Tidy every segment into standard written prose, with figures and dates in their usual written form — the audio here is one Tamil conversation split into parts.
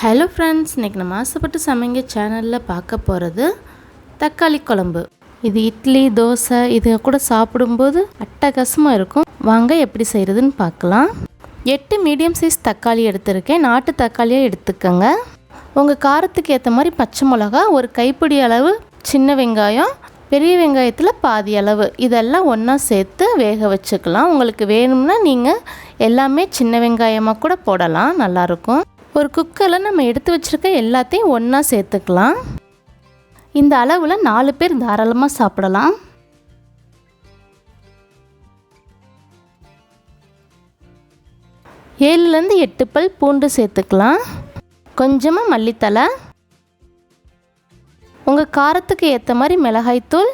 ஹலோ ஃப்ரெண்ட்ஸ், இன்றைக்கி நம்ம ஆசைப்பட்டு சமைங்க சேனலில் பார்க்க போகிறது தக்காளி குழம்பு. இது இட்லி தோசை இது கூட சாப்பிடும்போது அட்டகாசமாக இருக்கும். வாங்க எப்படி செய்கிறதுன்னு பார்க்கலாம். 8 மீடியம் சைஸ் தக்காளி எடுத்திருக்கேன். நாட்டு தக்காளியாக எடுத்துக்கோங்க. உங்கள் காரத்துக்கு ஏற்ற மாதிரி பச்சை மிளகா, ஒரு கைப்பிடி அளவு சின்ன வெங்காயம், பெரிய வெங்காயத்தில் பாதி அளவு இதெல்லாம் ஒன்றா சேர்த்து வேக வச்சுக்கலாம். உங்களுக்கு வேணும்னா நீங்கள் எல்லாமே சின்ன வெங்காயமாக கூட போடலாம், நல்லாயிருக்கும். ஒரு குக்கரில் நம்ம எடுத்து வச்சுருக்க எல்லாத்தையும் ஒன்றா சேர்த்துக்கலாம். இந்த அளவில் 4 பேர் தாராளமாக சாப்பிடலாம். ஏழுலேருந்து 8 பல் பூண்டு சேர்த்துக்கலாம். கொஞ்சமாக மல்லித்தலை, உங்கள் காரத்துக்கு ஏற்ற மாதிரி மிளகாய்த்தூள்,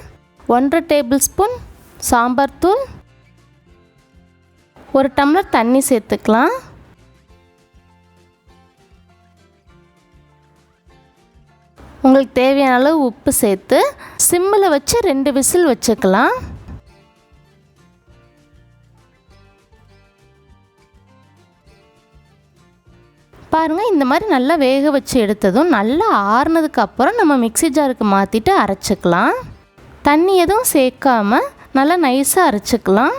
1.5 டேபிள் ஸ்பூன் சாம்பார் தூள், 1 டம்ளர் தண்ணி சேர்த்துக்கலாம். உங்களுக்கு தேவையான அளவு உப்பு சேர்த்து சிம்மில் வச்சு 2 விசில் வச்சுக்கலாம். பாருங்கள், இந்த மாதிரி நல்லா வேக வச்சு எடுத்ததும் நல்லா ஆறுனதுக்கு அப்புறம் நம்ம மிக்ஸி ஜாருக்கு மாற்றிட்டு அரைச்சிக்கலாம். தண்ணி எதுவும் சேர்க்காம நல்லா நைஸாக அரைச்சிக்கலாம்.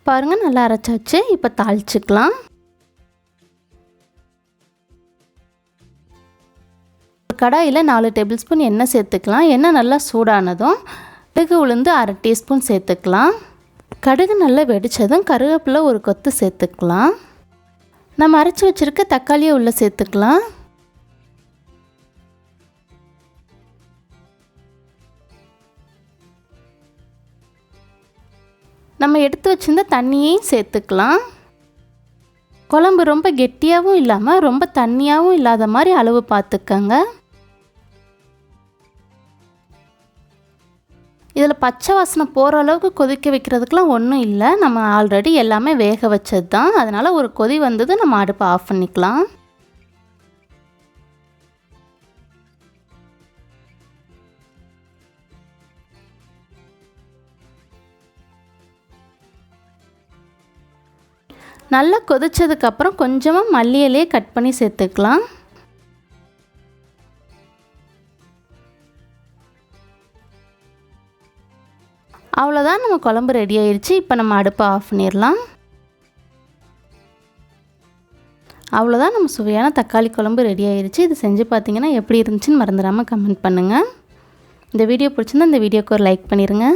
பாருங்கள், நல்லா அரைச்சாச்சு. இப்போ தாளிச்சிக்கலாம். கடாயில் 4 டேபிள் ஸ்பூன் எண்ணெய் சேர்த்துக்கலாம். எண்ணெய் நல்லா சூடானதும் கடுகு உளுந்து 1/2 டீஸ்பூன் சேர்த்துக்கலாம். கடுகு நல்லா வெடித்ததும் கருவேப்பிலை ஒரு கொத்து சேர்த்துக்கலாம். நம்ம அரைச்சி வச்சுருக்க தக்காளியை உள்ளே சேர்த்துக்கலாம். நம்ம எடுத்து வச்சுருந்த தண்ணியையும் சேர்த்துக்கலாம். குழம்பு ரொம்ப கெட்டியாகவும் இல்லாமல் ரொம்ப தண்ணியாகவும் இல்லாத மாதிரி அளவு பார்த்துக்கங்க. இதில் பச்சை வாசனை போகிற அளவுக்கு கொதிக்க வைக்கிறதுக்கெலாம் ஒன்றும் இல்லை. நம்ம ஆல்ரெடி எல்லாமே வேக வச்சது தான். அதனால் ஒரு கொதி வந்தது நம்ம அடுப்பை ஆஃப் பண்ணிக்கலாம். நல்லா கொதிச்சதுக்கப்புறம் கொஞ்சமாக மல்லி இலையை கட் பண்ணி சேர்த்துக்கலாம். அவ்வளோதான், நம்ம குழம்பு ரெடி ஆயிடுச்சு. இப்போ நம்ம அடுப்பை ஆஃப் பண்ணிடலாம். அவ்வளோதான், நம்ம சுவையான தக்காளி குழம்பு ரெடி ஆயிடுச்சு. இது செஞ்சு பார்த்தீங்கன்னா எப்படி இருந்துச்சுன்னு மறந்துடாமல் கமெண்ட் பண்ணுங்கள். இந்த வீடியோ பிடிச்சிருந்தா இந்த வீடியோக்கு ஒரு லைக் பண்ணிடுங்க.